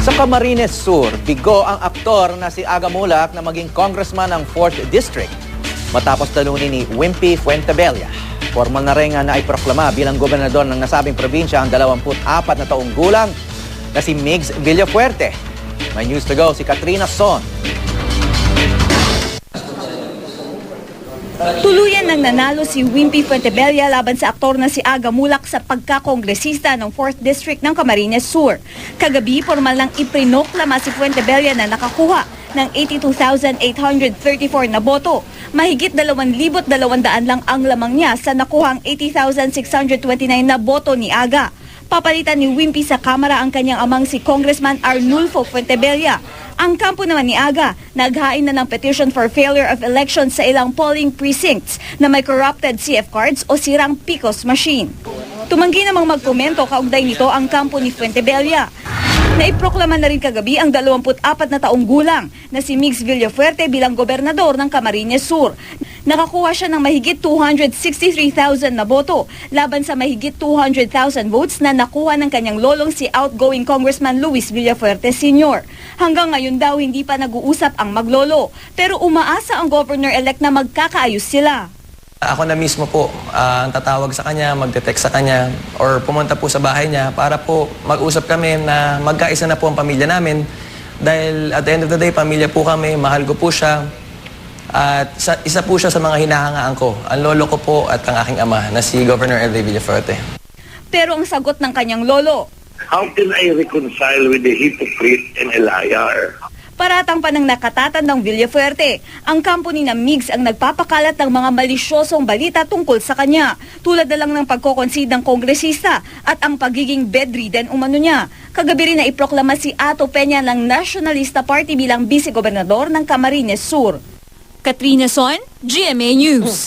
Sa Camarines Sur, bigo ang aktor na si Aga Mulak na maging congressman ng 4th District matapos talunin ni Wimpy Fuentebella. Formal na rin na iproklama bilang gobernador ng nasabing probinsya ang 24 na taong gulang na si Migs Villafuerte. May news to go si Katrina Son. Tuluyan nang nanalo si Wimpy Fuentebella laban sa aktor na si Aga Mulak sa pagkakongresista ng 4th District ng Camarines Sur. Kagabi, formal nang iprinoklama si Fuentebella na nakakuha ng 82,834 na boto. Mahigit 2,200 lang ang lamang niya sa nakuhang 80,629 na boto ni Aga. Papalitan ni Wimpy sa Kamara ang kanyang amang si Congressman Arnulfo Fuentebella. Ang kampo naman ni Aga, naghain na ng petition for failure of elections sa ilang polling precincts na may corrupted CF cards o sirang PICOS machine. Tumanggi namang magkomento kaugnay nito ang kampo ni Fuentebella. Naiproklama na rin kagabi ang 24 na taong gulang na si Migs Villafuerte bilang gobernador ng Camarines Sur. Nakakuha siya ng mahigit 263,000 na boto laban sa mahigit 200,000 votes na nakuha ng kanyang lolong si outgoing Congressman Luis Villafuerte Sr. Hanggang ngayon daw hindi pa nag-uusap ang maglolo, pero umaasa ang governor-elect na magkakaayos sila. Ako na mismo po ang tatawag sa kanya, magte-text sa kanya, or pumunta po sa bahay niya para po mag-usap kami na magkaisa na po ang pamilya namin. Dahil at the end of the day, pamilya po kami, mahal ko po siya. At isa po siya sa mga hinahangaan ko, ang lolo ko po at ang aking ama na si Governor Elvie Villafuerte. Pero ang sagot ng kanyang lolo, how can I reconcile with the hypocrite and a liar? paratang pa ng nakatatandang Villafuerte. Ang kampo ni Migs ang nagpapakalat ng mga malisyosong balita tungkol sa kanya, tulad na lang ng pagkoconsider ng kongresista at ang pagiging bedridden umano niya. Kagabi rin na iproklama si Ato Peña ng Nationalista Party bilang vice-gobernador ng Camarines Sur. Katrina Son, GMA News.